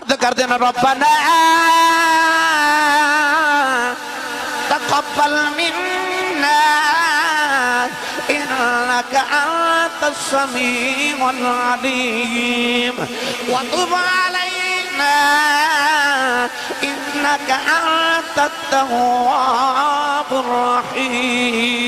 عرض کر دینا ربنا تقبل منا إنك أنت السميع العليم وتب علينا إنك أنت التواب الرحيم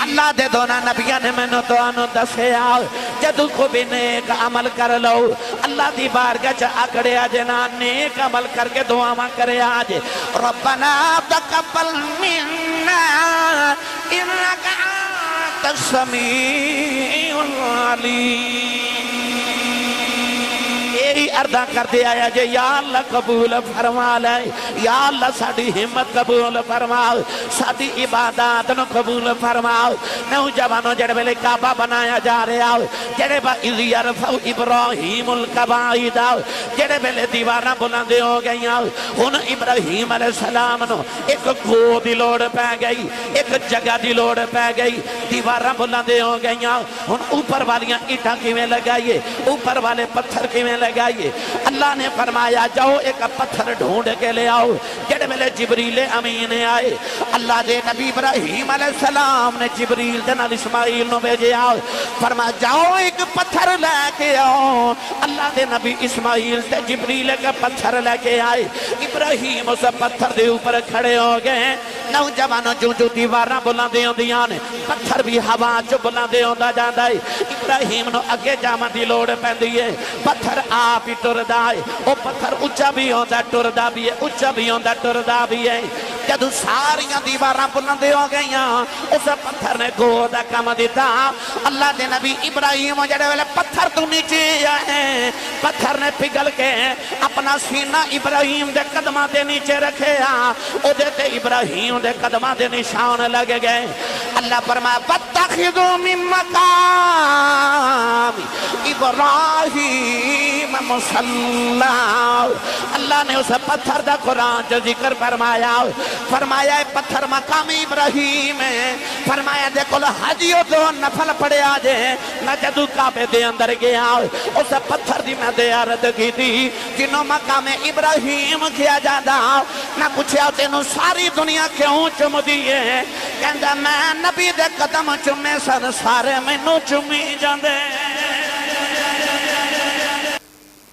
اللہ دے دونا نبیہ نے میں نتوانو دسے آؤ جدو کو بھی نیک عمل کر لو اللہ دی بارگاہ چا اکڑے آجے نا نیک عمل کر کے دعا ماں کرے آجے ربنا تقبل منا انك انت السميع العليم یہی عرضہ کر دیا ہے جے یا اللہ قبول فرما لے یا اللہ ساڑی ہمت قبول فرماؤ ساڑی عبادات نو قبول فرماؤ نوجوانوں جڑے بلے کعبہ بنایا جا رہے آؤ جڑے با اذ یرفع ابراہیم القواعد آؤ جڑے بلے دیوارہ بلندے ہو گئی آؤ ان ابراہیم علیہ السلام نو ایک گو دی لوڑ پہ گئی ایک جگہ دی لوڑ پہ گئی دیوارہ بلندے ہو گئی آؤ ان اوپر والیاں ایٹھا کیویں لگائیے اوپر والے پتھر کیویں لگائیے اللہ نے فرمایا جاؤ ایک پتھر ڈھونڈ کے لے آؤ جڑے ملے جبریل امین آئے اللہ دے نبی ابراہیم علیہ السلام نے جبریل جنال اسماعیل نو بھیجے آؤ فرمایا جاؤ ایک پتھر لے کے آؤ اللہ دے نبی اسماعیل سے جبریل کا پتھر لے کے آئے ابراہیم اس پتھر دے اوپر کھڑے ہو گئے نوجوانوں جو دیواراں بلندے ہوں دیاں نے پتھر بھی ہوا جو بلندے ہوں دا جاندہ ہے ابراہیم نو اگے جامع دی لوڑ پہن دیئے پتھر آپ ہی ٹردہ ہے وہ پتھر اچھا بھی ہوندہ ٹردہ بھی ہے اچھا بھی ہوندہ ٹردہ بھی ہے جدو ساریاں دیواراں بلندے ہو گئیاں اس پتھر نے گودہ کم دیتا اللہ دے نبی ابراہیم جڑے والے پتھر تو نیچے آئے پتھر نے پگل کے اپنا سینہ ابراہیم دے قدمہ دے نیچے رکھے او دیتے ابراہیم دے قدمہ دے نشان لگے گئے اللہ فرمایا وَاتَّخِذُوا مِن مَّقَامِ ابراہیم مصلی اللہ نے اس پتھر دا قرآن جو ذکر فرمایا فرمایا پتھر مقام ابراہیم ہے فرمایا دیکھو حجیو دو نفل پڑے آجے نہ جدو کعبے دے اندر گیا اس پتھر دی میں دیارت کی تھی جنہوں مقام ابراہیم کیا جادا نہ پوچھا تینوں ساری دنیا کیوں چم دیئے کہندہ میں نبی دے قدم چمے سر سارے میں نو چمی جاندے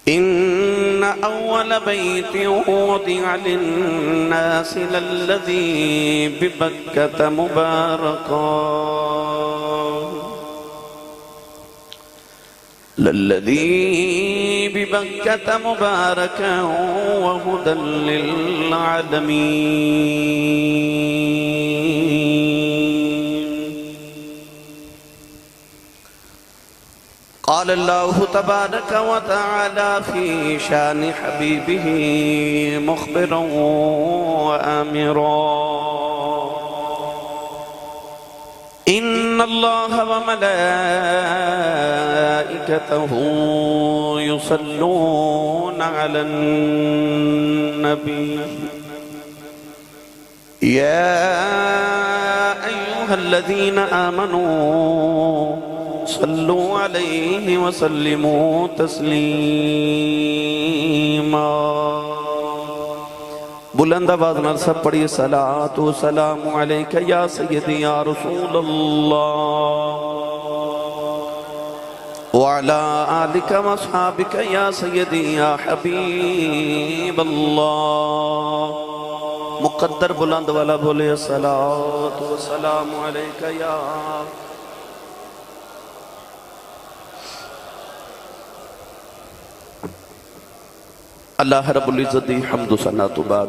إن أول بيت وضع للناس للذي ببكة مباركا وهدى للعالمين قال الله تبارك وتعالى في شان حبيبه مخبرا وآمرا إن الله وملائكته يصلون على النبي يا أيها الذين آمنوا صلوا عليه وسلموا تسلیما بلند آواز نال سب پڑھیے صلاۃ و سلام علیک یا سیدی یا رسول اللہ وعلا آلک و اصحابک یا سیدی یا حبیب اللہ مقدر بلند والا بولے صلاۃ و سلام علیک یا اللہ رب العزت دی حمد و ثنا تو بعد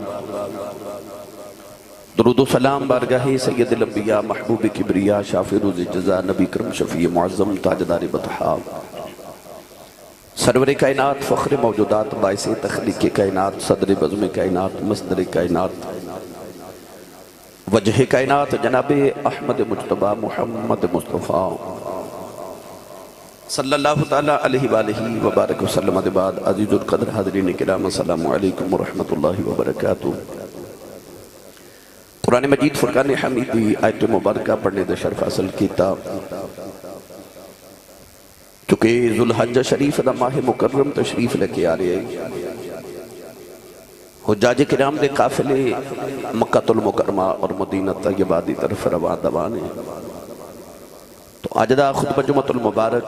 درود و سلام بارگاہ سید الانبیاء محبوب کبریا شافع روز جزا نبی کرم شفیع معظم تاجدار بطحا سرور کائنات فخر موجودات باعث تخلیق کائنات صدر بزم کائنات مصدر کائنات وجہ کائنات جناب احمد مجتبی محمد مصطفیٰ صلی اللہ تعالیٰ علیہ وآلہ وبارک وسلم دے بعد عزیز القدر حاضرین کرام السلام علیکم ورحمت اللہ وبرکاتہ قرآن مجید فرقان حمیدی آیت مبارکہ پڑھنے دے شرف حاصل کیتا چونکہ ذوالحجہ شریف دا ماہ مکرم تشریف لے کے آ رہے ہیں، حجاج کرام دے قافلے مکہ المکرمہ اور مدینہ طیبہ دی طرف رواں دوان ہیں۔ تو اج دا خطبہ جمعۃ المبارک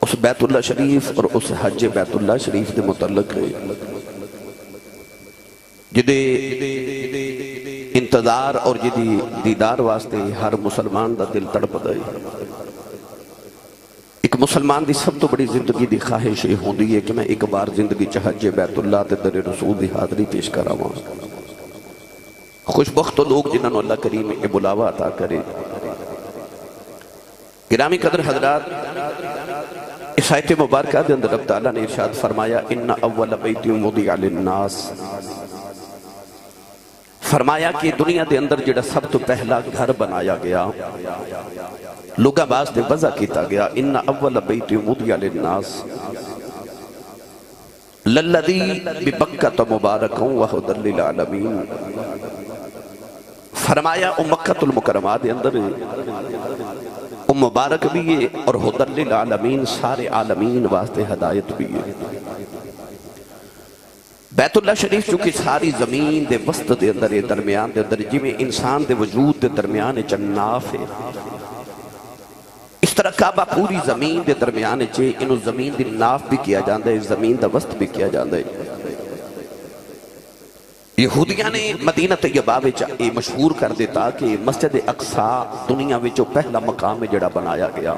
اس بیت اللہ شریف اور اس حج بیت اللہ شریف دے متعلق ہے جدے انتظار اور جدی دیدار واسطے ہر مسلمان دا دل تڑپدا ہے۔ ایک مسلمان دی سب تو بڑی زندگی دی خواہش یہ ہوندی ہے کہ میں ایک بار زندگی چ حج بیت اللہ تے در رسول دی حاضری پیش کراواں۔ خوش بخت لوگ جنہاں نوں اللہ کریم یہ بلاوا عطا کرے۔ گرامی قدر حضرات، اس آیت مبارکہ دے اندر رب تعالیٰ نے ارشاد فرمایا ان اول بیت وضع للناس، فرمایا کہ دنیا دے اندر جڑا سب تو پہلا گھر بنایا گیا لوگاں واسطے وضع کیتا گیا ان اول بیت وضع للناس للذی ببکۃ مبارک وہدی للعالمین، فرمایا مکہ المکرمہ دے اندر مبارک بھی ہے اور ہدی للعالمین سارے عالمین واسطے ہدایت بھی ہے۔ بیت اللہ شریف چونکہ ساری زمین دے وسط دے اندر درمیان دے اندر جویں انسان دے وجود دے درمیان چناف ہے، اس طرح کعبہ پوری زمین دے درمیان چے انہوں زمین دی ناف بھی کیا جاندہ ہے، زمین دا وسط بھی کیا جاندہ ہے۔ یہودیاں نے مدینہ طیبہ وچ یہ مشہور کر دیتا کہ مسجد اقصیٰ دنیا وچ پہلا مقام جڑا بنایا گیا،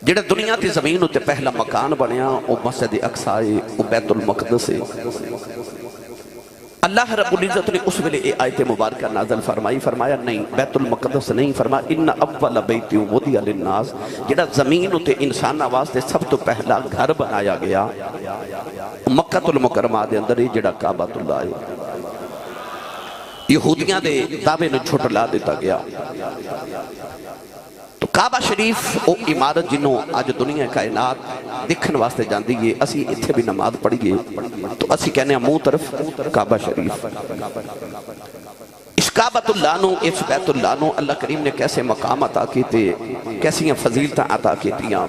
جڑا دنیا تے زمین تے پہلا مکان بنیا وہ مسجد اقصیٰ ہے، وہ بیت المقدس ہے۔ اللہ رب العزت نے اس ویلے یہ آیت مبارکہ نازل فرمائی، فرمایا نہیں بیت المقدس نہیں، فرمایا ان اول بیت وضع للناس، جڑا زمین تے انسان واسطے سب تو پہلا گھر بنایا گیا مکہ المکرمہ دے اندر جڑا کعبۃ اللہ ہے۔ یہودیاں دے دعوے نو چھٹلا دیتا گیا۔ تو کعبہ شریف او عمارت جنہوں آج دنیا کائنات دکھن واسطے جاندی ہے، اسی اتھے بھی نماز پڑھیے تو اسی کہنے ہیں منہ طرف کعبہ شریف۔ اس کعبۃ اللہ نو، اس بیت اللہ نو اللہ کریم نے کیسے مقام عطا کیتے، کیسی فضیلتاں عطا کیتیاں،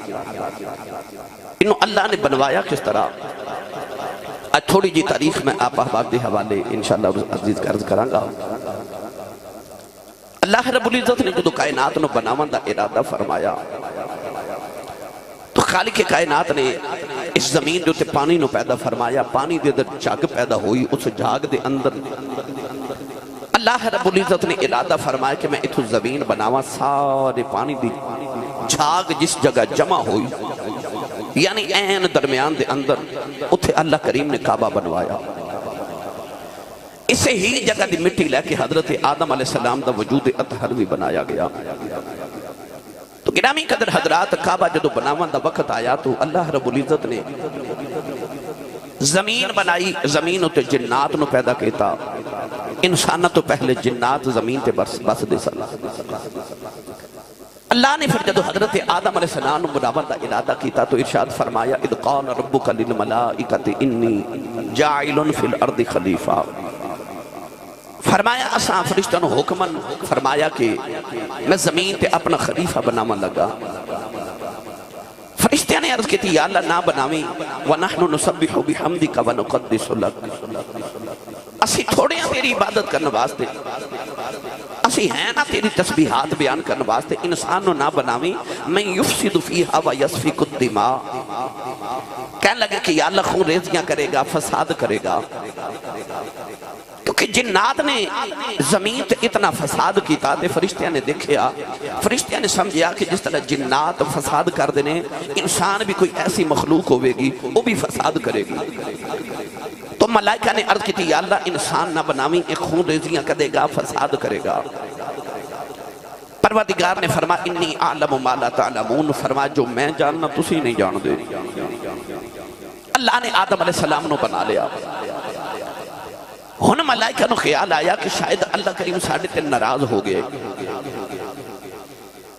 انہوں اللہ نے بنوایا کس طرح۔ آج تھوڑی جی تاریخ میں آپ احباب دے حوالے انشاءاللہ عزیز عرض کروں گا۔ اللہ رب العزت نے جو کائنات نو بناون دا ارادہ فرمایا تو خالق کائنات نے اس زمین جو تے پانی نو پیدا فرمایا، پانی دے اندر جھاگ پیدا ہوئی، اس جھاگ دے اندر اللہ رب العزت نے ارادہ فرمایا کہ میں اتھو زمین بناواں، سارے پانی دی جھاگ جس جگہ جمع ہوئی یعنی این درمیان دے اندر اتھے اللہ کریم نے کعبہ بنوایا۔ اسے ہی جگہ دی مٹی لے کے حضرت آدم علیہ السلام دا وجود اطہر بھی بنایا گیا۔ تو گرامی قدر حضرات، کعبہ جدو بناون دا وقت آیا تو اللہ رب العزت نے زمین بنائی، زمین تے جنات نو پیدا کیتا، انسانہ تو پہلے جنات زمین تے بس دے سلا۔ اللہ نے پھر جدو حضرت آدم علیہ السلام بناون دا ارادہ کیتا تو ارشاد فرمایا اذ قال ربک للملائکۃ انی جاعل فی الارض خلیفہ، فرمایا اساں فرشتوں نے حکمن فرمایا کہ میں زمین تے اپنا خلیفہ بناون لگا۔ فرشتوں نے عرض کیتی یا اللہ نہ بناویں، وَنَحْنُ نُسَبِّحُ بِحَمْدِكَ وَنُقَدِّسُ لَكَ، اسی تھوڑے ہیں تیری عبادت کرنے واسطے، اسی ہیں نا تیری تسبیحات بیان کرنے واسطے، انسان نو نہ بناویں، مَن يُفْسِدُ فِيهَا وَيَسْفِكُ الدِّمَاءَ، کہنے لگے کہ یا اللہ خون ریزیاں کرے گا، فساد کرے گا، کیونکہ جنات نے زمین تے اتنا فساد کیتا تے فرشتیاں نے دیکھیا، فرشتیاں نے سمجھیا کہ جس طرح جنات فساد کر دینے، انسان بھی کوئی ایسی مخلوق ہوئے گی وہ بھی فساد کرے گی۔ تو ملائکہ نے عرض کی تھی یا اللہ انسان نہ بناویں، ایک خون ریزیاں کرے گا، فساد کرے گا۔ پروردگار نے فرما انی اعلم ما لا تعلمون، فرما جو میں جاننا تسی نہیں جان دے۔ اللہ نے آدم علیہ السلام نو بنا لیا۔ ہن ملائکہ نو خیال آیا کہ شاید اللہ کریم ساڑھے تے ناراض ہو گئے،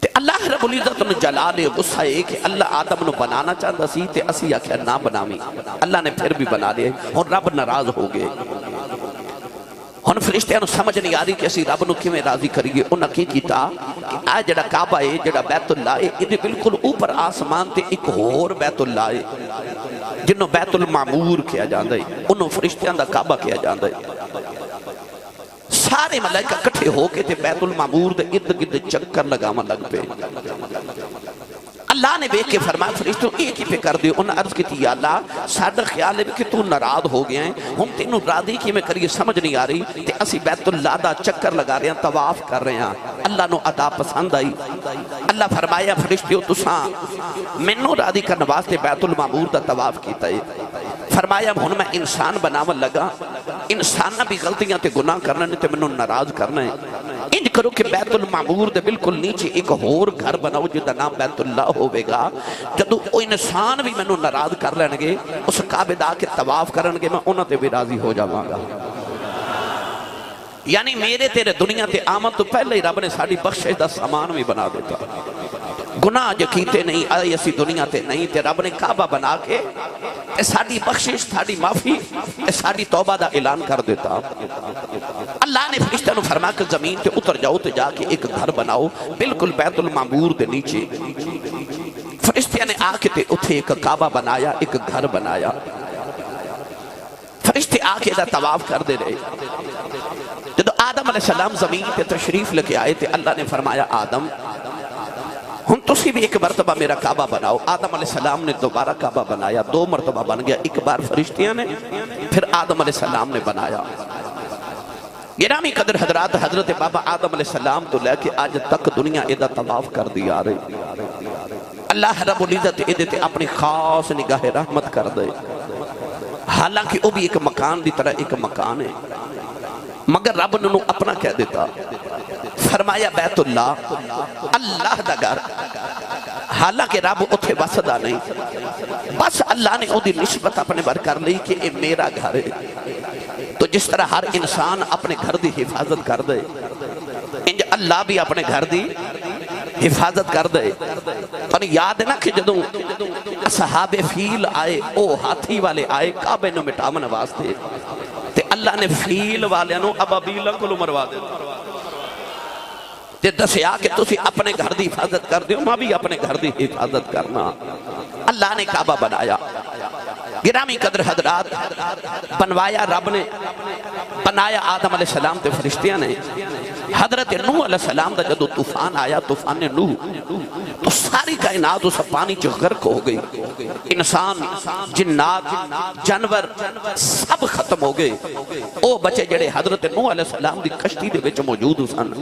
تے اللہ رب العزت نو جلال غصہ ہے کہ اللہ آدم نو بنانا چاہتا سی تے اسی آکھیا نہ بناویں، اللہ نے پھر بھی بنا لیا اور رب ناراض ہو گئے۔ ہن فرشتیاں نو سمجھ نہیں آ رہی کہ اسی رب نو کیویں راضی کریے انہاں کی کیتا کہ آ جڑا کعبہ ہے جڑا بیت اللہ ہے یہ بالکل اوپر آسمان تے ایک اور بیت اللہ ہے جنوں بیت المعمور کیا جاندا ہے انہوں فرشتیاں دا کعبہ کیا جاندا ہے سارے ملائکہ کٹھے ہو کے تے بیت المعمور دے ارد گرد چکر لگاون لگ پے اللہ نے دیکھ کے فرمایا فرشتوں ایک ہی پہ کر دیو انہوں نے عرض کی تھی یا اللہ ساڈا خیال ہے کہ تو ناراض ہو گیا ہیں ہم تینوں راضی کی میں کریے سمجھ نہیں آ رہی تے اسی بیت اللہ دا چکر لگا رہے ہیں طواف کر رہے ہیں اللہ نو ادا پسند آئی اللہ فرمایا فرشتوں تساں مینوں راضی کرنے واسطے بیت المعمور دا طواف کیتا ہے فرمایا ہن میں انسان بناون لگا انسان بھی غلطیاں تے گناہ کرنا نے تے مینوں ناراض کرنا ہے انج کرو کہ بیت المعمور دے بالکل نیچے ایک اور گھر بناؤ جدا نام بیت اللہ ہوئے گا جدو وہ انسان بھی مینوں ناراض کر لیں گے اس کعبے دا کے طواف کرن گے میں انہاں تے بھی راضی ہو جاواں گا یعنی میرے تیرے دنیا تے آمن تو پہلے ہی رب نے ساڑی بخشش دا سامان بھی بنا دیتا گناہ جو کیتے نہیں آئی اسی دنیا تے نہیں تے رب نے کعبہ بنا کے ساڑی بخشش ساڑی معافی ساڑی توبہ دا اعلان کر دیتا اللہ نے فرشتہ نو فرما کہ زمین تے اتر جاؤ تے جا کے ایک گھر بناؤ بالکل بیت المعمور دے نیچے فرشتہ نے آ کے تے اتھے ایک کعبہ بنایا ایک گھر بنایا فرشتے آ کے دا طواف کر دے رہے جب آدم علیہ السلام زمین پہ تشریف لے آئے تھے اللہ نے فرمایا آدم ہم تسی بھی ایک مرتبہ میرا کعبہ بناؤ آدم علیہ السلام نے دوبارہ کعبہ بنایا 2 مرتبہ بن گیا ایک بار فرشتیاں نے پھر آدم علیہ السلام نے بنایا گرامی قدر حضرات حضرت بابا آدم علیہ السلام تو لے کے آج تک دنیا ایدہ طواف کر دیا رہی اللہ رب العزت ایدے تے اپنی خاص نگاہ رحمت کر دے حالانکہ وہ بھی ایک مکان دی طرح ایک مکان ہے مگر رب نے اپنا کہہ دیتا فرمایا بیت اللہ اللہ دا گھر حالانکہ رب اتھے بسدا نہیں بس اللہ نے دی نسبت اپنے بر کر لی کہ یہ میرا گھر ہے تو جس طرح ہر انسان اپنے گھر دی حفاظت کر دے انج اللہ بھی اپنے گھر دی حفاظت کر دے اور یاد ہے نا کہ جدوں صحاب فیل آئے او ہاتھی والے آئے کعبے نو مٹامن واسطے تے اللہ نے فیل والے نو ابابیل کو مروا دے تے دسیا کہ تسی اپنے گھر دی حفاظت کر دیو میں بھی اپنے گھر دی حفاظت کرنا اللہ نے کعبہ بنایا گرامی قدر حضرات بنوایا رب نے بنایا آدم علیہ السلام تے فرشتیاں نے حضرت نوح علیہ السلام دا جدو طوفان آیا طوفان نوح تو ساری کائنات اس پانی چ غرق ہو گئی انسان جنات جانور سب ختم ہو گئے او بچے جڑے حضرت نوح علیہ السلام دی کشتی دے وچ موجود سن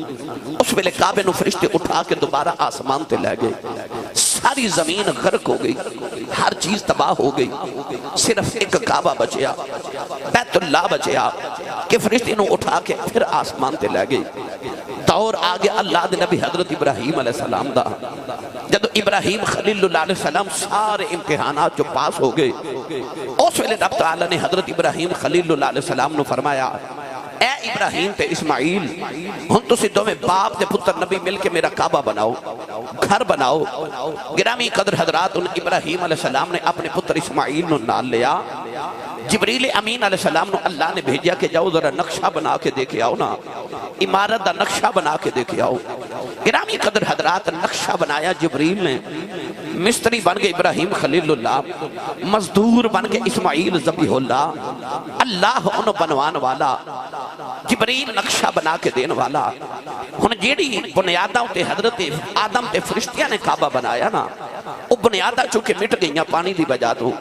اس ویلے کعبے نو فرشتے اٹھا کے دوبارہ آسمان تے لے گئے ساری زمین غرق ہو گئی ہر چیز تباہ ہو گئی صرف ایک کعبہ بچیا بیت اللہ بچیا کہ فرشتے نو اٹھا کے پھر آسمان تے لے گئے دور آگے اللہ دے نبی حضرت ابراہیم علیہ السلام دا جب ابراہیم خلیل اللہ علیہ السلام سارے امتحانات جو پاس ہو گئے اس ویلے رب تعالیٰ نے حضرت ابراہیم خلیل اللہ علیہ السلام نے فرمایا اے ابراہیم تے اسماعیل ہن تسی دوویں باپ تے پتر نبی مل کے میرا کعبہ بناؤ گھر بناؤ گرامی قدر حضرات ان ابراہیم علیہ السلام نے اپنے پتر اسماعیل نو نال لیا جبریل امین علیہ السلام نو اللہ نے بھیجیا کہ جاؤ ذرا نقشہ بنا کے دیکھے آؤ نا عمارت دا نقشہ بنا کے دیکھے آؤ گرامی قدر حضرات نقشہ بنایا جبریل نے مستری بن گئے ابراہیم خلیل اللہ مزدور بن گئے اسماعیل ذبیح اللہ اللہ انہوں بنوان والا جبریل نقشہ بنا کے دین والا ہن جیڑی بنیاداں تے حضرت آدم تے فرشتیاں نے کعبہ بنایا نا وہ بنیاداں چونکہ مٹ گئیاں پانی دی وجہ تو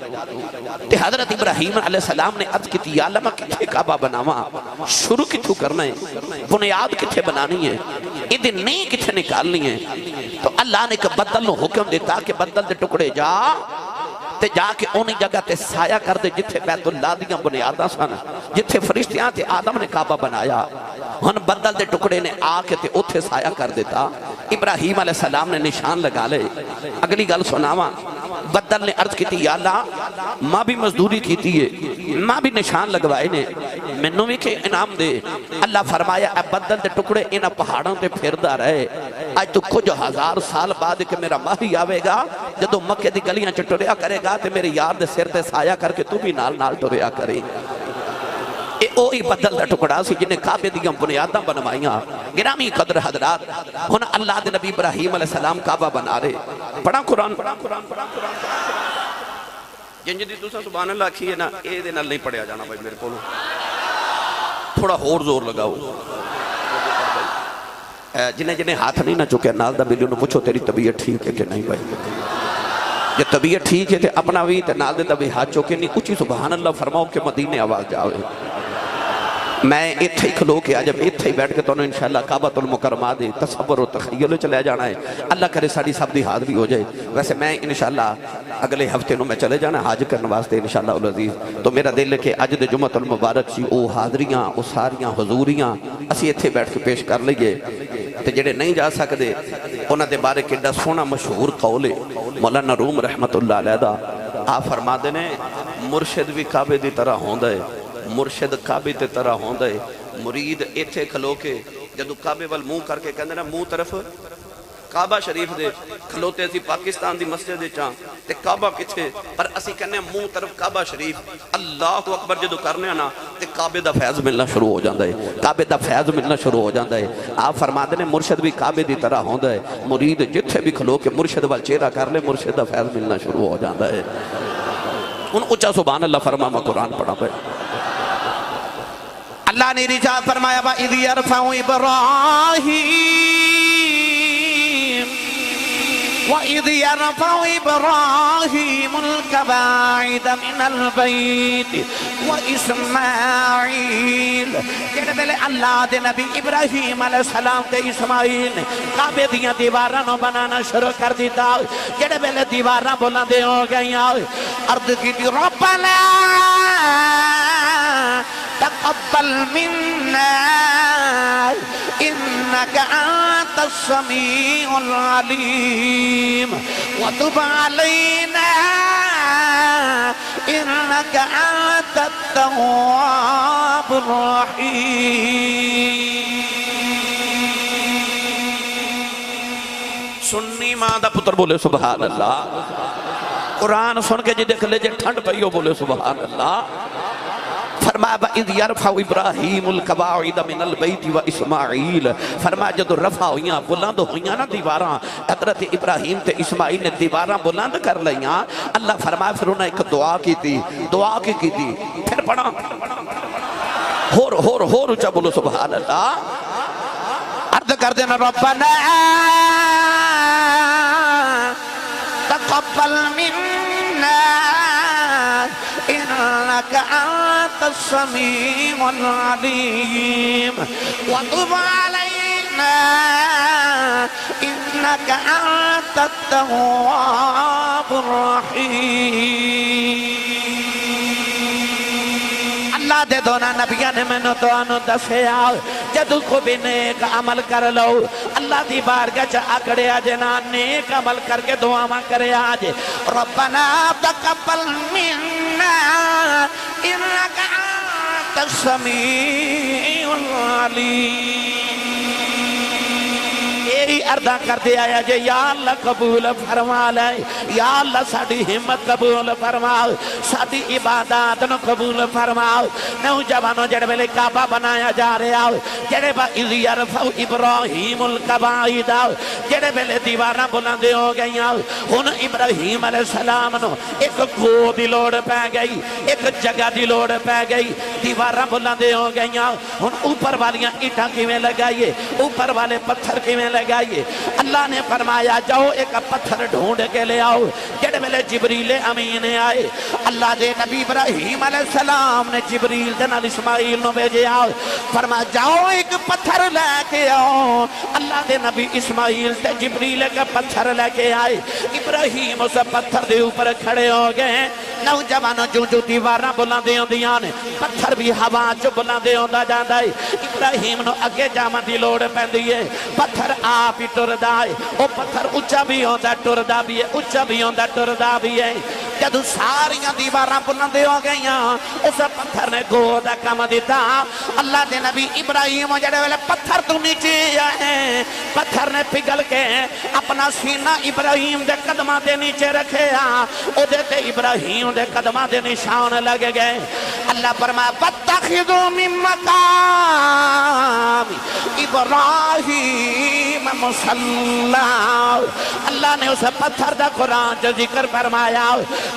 تے حضرت ابراہیم علیہ السلام نے عرض کی یا اللہ میں کتھے کعبہ بناواں شروع کتھوں کرنا ہے بنیاد کتھے بنانی ہے ادھے نہیں کتھے نکالنی ہے تو اللہ نے ایک بدل نو حکم دیتا کہ بدل دے ٹکڑے جا تے جا کے اونی جگہ تے سایہ کر دے جتھے بیت اللہ دیاں بنیاداں سن جتھے فرشتیاں تے آدم نے کعبہ بنایا ہن بدل دے ٹکڑے نے آ کے تے اوتھے سایہ کر دیتا ابراہیم علیہ السلام نے نشان لگا لے اگلی گل سناواں بدل نے عرض کیتی یا اللہ ماں بھی مزدوری کیتی ہے ماں بھی نشان لگوائے نے مینوں بھی کہ انعام دے اللہ فرمایا اے بدل دے ٹکڑے انہاں پہاڑاں تے پھردا رہے اج تو کچھ ہزار سال بعد کہ میرا ماہی آوے گا جدو مکے دی گلیاں چ ٹریا کرے گا تے میرے یار دے سر تے سایہ کر کے تو بھی نال نال ٹریا کرے اوہی بدل دا ٹکڑا سی جنہیں کعبے دیاں بنیاداں بنوائیاں گرامی قدر حضرات ہن اللہ دے نبی ابراہیم علیہ السلام کعبہ بنا رہے پڑھا قرآن جن جدی دوسرا سبحان اللہ کھی ہے نا اے دے نال نہیں پڑھیا جانا بھائی میرے کو تھوڑا اور زور لگاؤ جنہیں ہاتھ نہیں نہ چکے نال دا بلیوں نے پوچھو تیری طبیعت ٹھیک ہے کہ نہیں بھائی جب طبیعت ٹھیک ہے تے اپنا بھی تے نال دے بھی ہاتھ چکے نہیں اچھی سبحان اللہ فرماؤ کہ مدینے آواز جاوے میں اتھے ہی کھلو کے آجب اتھے ہی بیٹھ کے تو انشاءاللہ کعبۃ المکرمہ دے تصور و تخیل چلے جانا ہے اللہ کرے ساڑی سب دی حاضری ہو جائے ویسے میں انشاءاللہ اگلے ہفتے نو میں چلے جانا ہے حاج کرنے واسطے انشاءاللہ العزیز تو میرا دل ہے کہ اج دے جمعۃ المبارک سی او حاضریاں او ساریاں حضوریاں اسی اتھے بیٹھ کے پیش کر لئیے تے جڑے نہیں جا سکتے انہاں دے بارے کڈا سونا مشہور قول ہے مولانا روم رحمت اللہ علیہ دا آپ فرما دینے مرشد بھی کعبے دی طرح ہوندا ہے مرشد کعبے تے طرح ہوندا ہے مرید ایتھے کھلو کے جدو کعبے وال منہ کر کے کہندے نا منہ طرف کعبہ شریف دے کھلوتے اسی پاکستان دی مسجد دے چاں تے کعبہ کتھے پر اسی کہنے منہ طرف کعبہ شریف اللہ اکبر جدو کرنے نا تے کعبے دا فیض ملنا شروع ہو جاندا ہے کعبے دا فیض ملنا شروع ہو جاندا ہے آپ فرما دے نے مرشد بھی کعبے دی طرح ہوندا ہے مرید جتھے بھی کھلو کے مرشد وال چہرہ کر لے مرشد دا فیض ملنا شروع ہو جاندا ہے ان اونچا سبحان اللہ فرما میں قرآن پڑھا پہ اللہ نے رجاء فرمایا وَإِذْ يَرْفَعُ إِبْرَاهِيمُ الْقَوَاعِدَ مِنَ الْبَيْتِ وَإِسْمَاعِيلُ جڑے بلے اللہ دے نبی ابراہیم علیہ السلام تے اسماعیل نے کعبے دیاں دیواراں نو بنانا شروع کر دیتا جڑے بلے دیواراں بلندے ہو گئیاں عرض کی ربنا تقبل منا إنك أنت السميع العليم وتب علينا إنك أنت التواب الرحيم سنی ماں دا پتر بولے سبحان اللہ قرآن سن کے جی دیکھ لے جی ٹھنڈ پئیو بولے سبحان اللہ فرمایا وَإِذْ يَرْفَعُ إِبْرَاهِيمُ الْقَوَاعِدَ مِنَ الْبَيْتِ وَإِسْمَاعِيلُ فرمایا جدو رفع ہوئیاں بلند ہوئیاں نا دیواراں حضرت ابراہیم تے اسماعیل نے دیواراں بلند کر لیاں اللہ فرمایا پھر انہیں ایک دعا کی تھی پھر پڑھا ہور اچھا بولو سبحان اللہ عرض کر دینا ربنا تقبل منا إنك أنت السميع العليم وتب علينا إنك أنت التواب الرحيم اللہ دے دونا نبیان میں نو دوانو دسیا جدو کو بھی نیک عمل کر لو اللہ دی بارگاہ چا اکڑے آجے نا نیک عمل کر کے دعا ماں کرے آجے ربنا تقبل منا انك انت السميع العليم یہی اردہ کرتے آیا جے یا اللہ قبول فرما لے یا اللہ ساڑی ہمت قبول فرما ساڑی عبادات نو قبول فرما نوجوانوں جڑے بلے کعبہ بنایا جا رہے آؤ جڑے با اِذْ يَرْفَعُ إِبْرَاهِيمُ الْقَوَاعِدَ جڑے بلے دیواراں بلندے ہو گئی آؤ ہن ابراہیم علیہ السلام نو ایک گو دی لوڑ پہ گئی ایک جگہ دی لوڑ پہ گئی دیواراں بلندے ہو گئی آؤ ہن اوپر والیاں ایٹھاں کیویں لگائیے اوپر والے پتھر کیویں لگائیے اللہ نے فرمایا جاؤ ایک پتھر ڈھونڈ کے لے آؤ جڑے ملے جبریل امین آئے اللہ دے نبی ابراہیم علیہ السلام نے جبریل دے نال اسماعیل نو بھیجے آؤ فرمایا جاؤ ایک پتھر لے کے آؤ اللہ دے نبی اسماعیل تے جبریل کا پتھر لے کے آئے ابراہیم اس پتھر دے اوپر کھڑے ہو گئے نوجوانوں جو دیواراں بلندے ہوندیاں نے پتھر بھی ہوا چ بلندے ہوندا جاندا ہے ابراہیم نو اگے جاون دی لوڑ پیندی ہے پتھر آپ ہی ٹردا ہے او پتھر اونچا بھی ہوندا ٹردا بھی ہے اونچا بھی ہوندا ٹردا بھی ہے جدو ساریاں دیواراں بلندے ہو گئیاں اس پتھر نے گو دا کم دیتا اللہ دے نبی ابراہیم جڑے ویلے پتھر تو نیچے آئے پتھر نے پگھل کے اپنا سینہ ابراہیم دے قدمہ دے نیچے رکھے او دے تے ابراہیم دے قدمہ دے نشان لگ گئے اللہ فرمایا فَاتَّخِذُوا مِن مَّقَامِ ابراہیم مصلی، اللہ نے اسے پتھر دا قرآن جو ذکر فرمایا،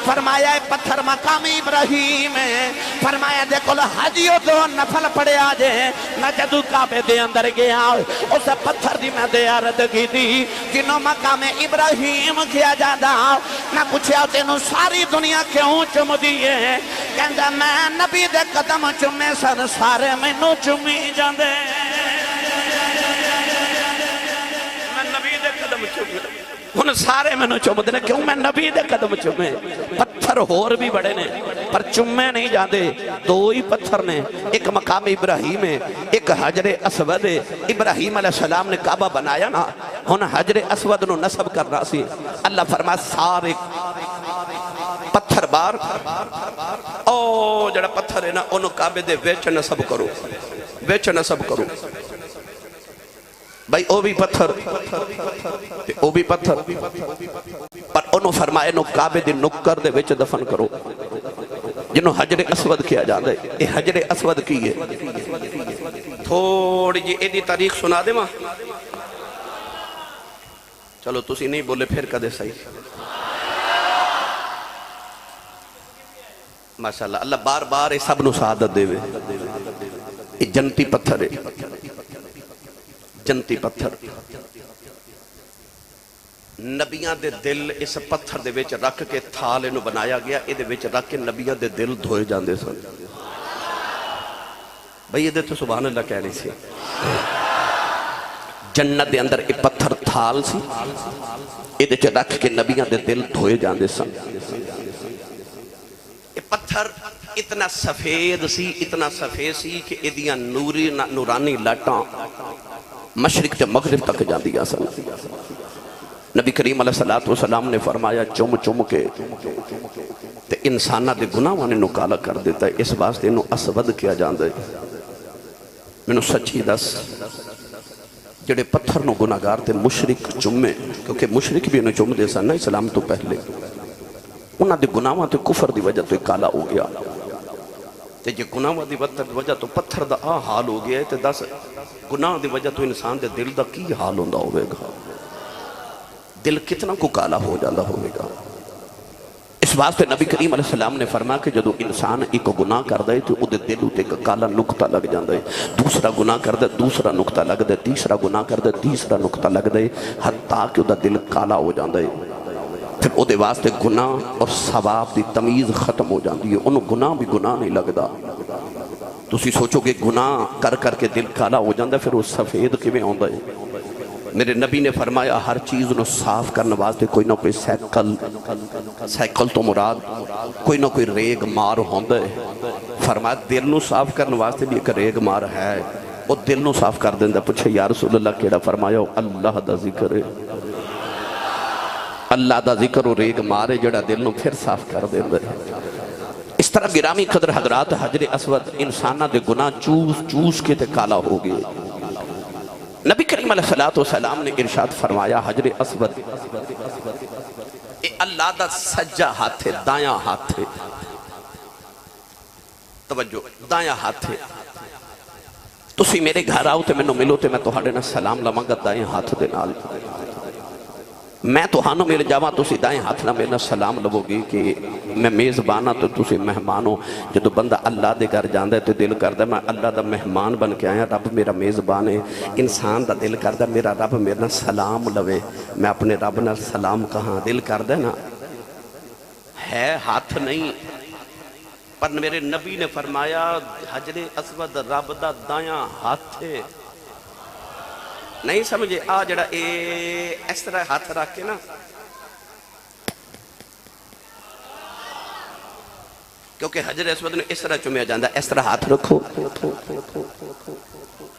فرمایا اے پتھر مقام ابراہیم ہے، فرمایا دے کل حجیو دو نفل پڑے آجے، نہ جدو کعبے دے اندر گیا اسے پتھر دی میں دے عرض کی تھی جنہوں مقام ابراہیم کیا جادا، نہ پوچھیا تینوں ساری دنیا کیوں چم دیئے، کہندا میں نبی دے قدم چمے سن سارے مینوں چمی جاندے، ان سارے میں نو چوم دینے، کیوں میں نبی دے قدم چومے؟ پتھر ہور بھی بڑے نے پر چومے نہیں جاندے، دو ہی پتھر نے، ایک مقام ابراہیم ہے، ایک حجر اسود ہے۔ ابراہیم علیہ السلام نے کعبہ بنایا نا، ہن حجر اسود نو نصب کرنا سی، اللہ فرمایا سارے پتھر بار او جڑا پتھر ہے نا انہوں کعبے دے ویچ نصب کرو، ویچ نصب کرو، بھائی او بھی پتھر او بھی پتھر، پر انہوں فرمائے نو کعبے دی نکر دے وچ دفن کرو، جنہوں حجر اسود کیا جاندے، یہ حجر اسود کی ہے۔ تھوڑی جی ایدی تاریخ سنا دے ماں، چلو تسی نہیں بولے پھر کدے صحیح، ماشاءاللہ اللہ بار بار سب نو سعادت دے وے، یہ جنتی پتھر ہے، جنتی پتھر، نبیاں دے دل اس پتھر دے ویچ رکھ کے تھالے نو بنایا گیا، یہ دے ویچ رکھ کے نبیاں دے دل دھوئے جاندے سن، بھئی یہ دے تو سبحان اللہ کہہ رہی سی، جنت دے اندر ایک پتھر تھال سی، یہ دے چ رکھ کے نبیاں دے دل دھوئے جاندے سن، یہ پتھر اتنا سفید سی، اتنا سفید سی کہ ادیاں نورانی لاٹاں مشرق تے مغرب تک جاندی آسان۔ نبی کریم علیہ السلام نے فرمایا چم چم کے تے انسانہ دے گناہ نے نکالا کر دیتا ہے، اس واسطے انہوں اسود کیا جاندے۔ میں نے سچی دس جڑے پتھر نو گناہگار تے مشرک چمے، کیونکہ مشرک بھی انہوں چم دے سن نا اسلام تو پہلے، انہاں دے گناہاں تے کفر دی وجہ تو کالا ہو گیا، تے جے گناہاں دی وجہ تو پتھر دا حال ہو گیا ہے، تے دس گناہ دی وجہ تو انسان دے دل دا کی حال ہوندہ ہوئے گا، دل کتنا کو کالا ہو جاندہ ہوئے گا۔ اس واسطے نبی کریم علیہ السلام نے فرمایا کہ جدو انسان ایک گناہ کر دے تو وہ دل ہوتے ایک کالا نکتہ لگ جاندہ ہے، دوسرا گناہ کر دے دوسرا نکتہ لگ دے، تیسرا گناہ کر دے تیسرا نکتہ لگ دے، حتیٰ کہ وہ دل کالا ہو جاندہ ہے، پھر وہ دے واسطے گناہ اور ثواب دی تمیز ختم ہو جاندی ہے، انہوں گناہ بھی گناہ نہیں لگدا۔ تو اسی سوچو کہ گناہ کر کر کے دل کالا ہو جاندہ ہے، پھر وہ سفید کیویں ہوندہ ہے۔ میرے نبی نے فرمایا ہر چیز نو صاف کرنے واسطے کوئی نہ کوئی سائیکل تو مراد کوئی نہ کوئی ریگ مار ہوندہ ہے، فرمایا دل نو صاف کرنے واسطے بھی ایک ریگ مار ہے، وہ دل نو صاف کر دیندہ۔ پوچھے یا رسول اللہ کیڑا؟ فرمایا اللہ دا ذکر ہے، اللہ دا ذکر و ریگ مارے جڑا دل نو پھر صاف کر دیندہ ہے۔ اس طرح گرامی قدر حضرات حجر اسود انسانہ دے گناہ چوس چوس کے تے کالا ہو گئے۔ نبی کریم علیہ السلام نے ارشاد فرمایا حجر اسود اے اللہ دا سجا ہاتھ ہے، دایاں ہاتھ ہے، توجہ دایاں ہاتھ ہے، تسی میرے گھر آؤ تے میں نو ملو تے میں توہاڑے نا سلام لمانگا دایاں ہاتھ دے نال، میں تو ہانو میرے جاواں تسی دائیں ہاتھ نہ میرے سلام لگو گی کہ میں میزبانہ تو تسی مہمانوں، جدو بندہ اللہ دے گھر جاندہ ہے تو دل کردہ میں اللہ دا مہمان بن کے آیا، رب میرا میزبان ہے، انسان دا دل کردہ میرا رب میرا سلام لوے، میں اپنے رب نہ سلام کہاں، دل کردہ نا ہے ہاتھ نہیں، پر میرے نبی نے فرمایا حجر اسود رب دا دایاں ہاتھ ہے، نہیں سمجھے آ جڑا اس طرح ہاتھ رکھ کے نا کیونکہ حجر اسود نے اس طرح چمیا جاندہ اس طرح ہاتھ رکھو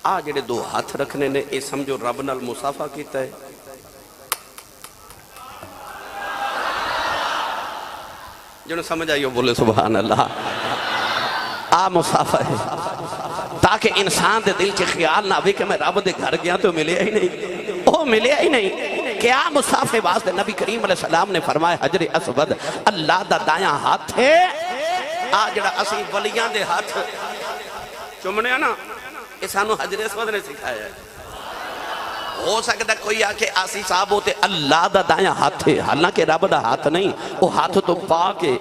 آ جڑے دو ہاتھ رکھنے نے اے سمجھو رب نال مصافہ کیتا ہے، جنہوں سمجھ آئیو بولے سبحان اللہ، آ مصافہ ہے تاکہ انسان دے دل کے خیال نہ بھی کہ میں رب دے گھر گیا تو ملے ہی نہیں، وہ ملے ہی نہیں، کیا مصافے واسطے نبی کریم علیہ السلام نے فرمایا حجر اسود اللہ دا دایاں ہاتھ ہے، آ جڑا اسی ولیاں دے ہاتھ چومنے نا یہ سانو حجر اسود نے سکھایا ہے ہو سکتا کوئی آکے آسی صاحب ہوتے اللہ دا دائیں ہاتھ ہے حالانکہ رب دا ہاتھ نہیں وہ ہاتھ تو پاک ہے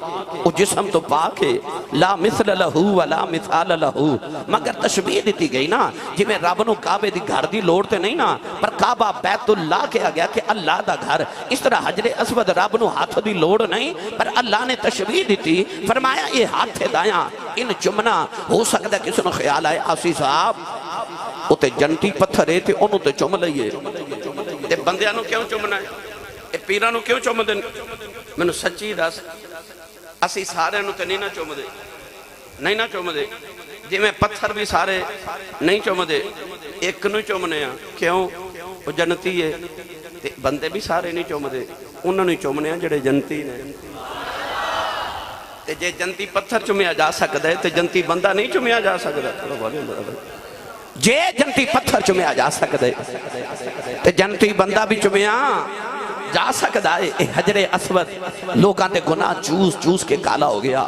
وہ جسم تو پاک ہے لا مثل لہو ولا مثال لہو مگر تشبیہ دیتی گئی نا جی میں رب نو کعبے دی گھر دی لوڑتے نہیں نا پر کعبہ بیت اللہ کہا گیا کہ اللہ دا گھر اس طرح حجر اسود رب نو ہاتھ دی لوڑ نہیں پر اللہ نے تشبیہ دیتی فرمایا یہ ہاتھ ہے دائیں ان چمنا ہو سکتا کسی نے خیال آئے آسی صاحب وہ تے جنٹی پتھر ہے تے انہوں تے چم لئیے تے بندیاں کیوں چمنا ہے اے پیرانوں کیوں چم دے میں نے سچی دس اسی سارے نو تے نہیں نہ چم دے نہیں نہ چم دے جی میں پتھر بھی سارے نہیں چم دے ایک نو چمنے ہیں کیوں وہ جنتی ہے تے بندے بھی سارے نہیں چم دے انہوں نے چمنے ہیں جڑے جنتی نے تے جے جنتی پتھر چمیا جا سکتا ہے تے جنتی بندہ نہیں چمیا جا سکتا جے جنتی پتھر چمیا جا سکتا ہے تے جنتی بندہ بھی چمیا جا سکتا ہے اے حجر اسود لوگاں تے گناہ چوس چوس کے کالا ہو گیا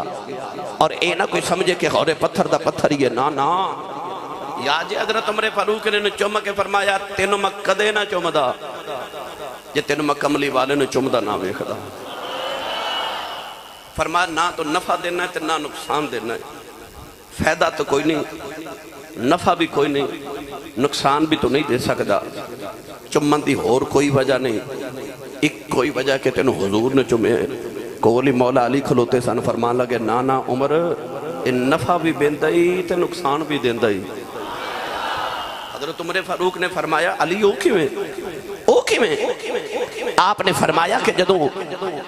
اور اے نہ کوئی سمجھے کہ غور پتھر دا پتھر یہ نا یا جے حضرت عمر فاروق نے چم کے فرمایا تینوں میں کدے نہ چمدا جے تینوں میں کملی والے نے چمدا نہ ویکھدا فرمایا نہ تو نفع دینا ہے نہ نقصان دینا ہے فائدہ تو کوئی نہیں نفع بھی کوئی نہیں نقصان بھی تو نہیں دے سکتا چمن دی اور کوئی وجہ نہیں ایک کوئی وجہ کہ تینوں حضور نے چمے کولی مولا علی کھلوتے سن فرمان لگے نانا عمر ان نفع بھی بیندائی تے نقصان بھی دیندائی حضرت عمر فاروق نے فرمایا علی او کیویں آپ نے فرمایا کہ جدو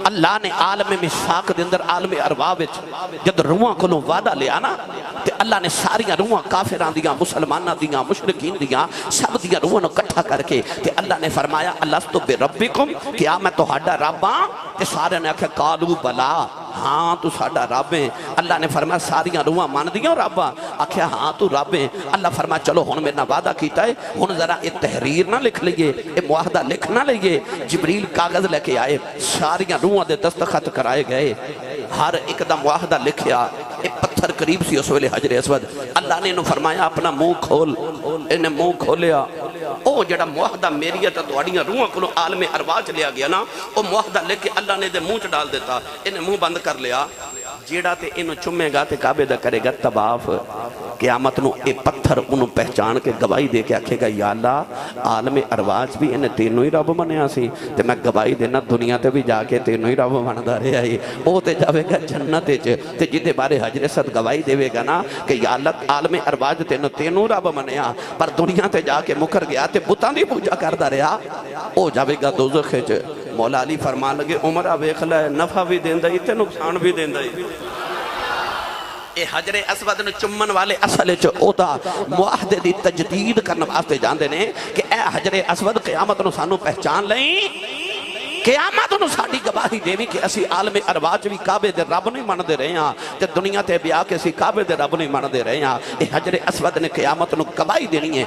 اللہ نے عالم مساق دے اندر عالم ارواح وچ جد روحاں کولوں وعدہ لیا نا تے اللہ نے ساریاں روحاں کافراں دیاں مسلماناں دیاں مشرکین دیاں سب دیاں روحاں نو اکٹھا کر کے تے اللہ نے فرمایا الستُ بربکم کیا میں تہاڈا رب ہاں تے سارے نے آکھیا قالوا بلا ہاں تو ساڈا رب ہے اللہ نے فرمایا ساریاں روحاں مان دیاں رب آکھیا ہاں تو رب ہے اللہ فرمایا چلو ہن میرے نال وعدہ کیتا ہے ہن ذرا یہ تحریر نہ لکھ لئیے یہ معاہدہ لکھ نہ لئیے جبریل کاغذ لے کے آئے ساریاں روحاں دے دستخط کرائے گئے ہر ایک دا معاہدہ لکھیا ایک پتھر قریب سی اس ویلے حجر اسود اللہ نے انہوں فرمایا اپنا منہ کھول انہیں منہ کھولیا او جڑا معاہدہ میری تا تواڈیاں روحاں کولوں عالم ارواح چ لیا گیا نا او معاہدہ لے کے اللہ نے دے منہ چ ڈال دیتا انہیں منہ بند کر لیا جیڑا تے انہوں چمے گا تے کعبے دا کرے گا طواف قیامت نو اے پتھر انہوں پہچان کے گواہی دے کے آکھے گا یا اللہ عالم ارواح بھی انہیں تینوں ہی رب منیا سی تے میں گواہی دینا دنیا تے بھی جا کے تینوں ہی رب مندا رہیا ہے او تے جاوے گا جنت وچ تے جدے بارے حجر اسود گواہی دے گا نا کہ یا اللہ عالم ارواح تینوں رب منیا پر دنیا تے جا کے مکر گیا تے بتاں دی پوجا کردا رہیا او جاوے گا دوزخ وچ مولا علی فرمان لگے عمرہ ویکھ لے نفع بھی دیندا ہی تے نقصان بھی دیندا ہی اے حجر اسود نے چمن والے اصل وچ اودا معاہدے دی تجدید کرن واسطے جاندے نے کہ اے حجر اسود قیامت نو سانو پہچان لئی قیامت نو ساڈی گواہی دیوی کہ اسی عالم ارواح وی کعبے دے رب نہیں مندے رہے ہاں تے دنیا تے بھی آ کے اسی کعبے دے رب نہیں مندے رہے ہاں اے حجر اسود نے قیامت نو گواہی دینی ہے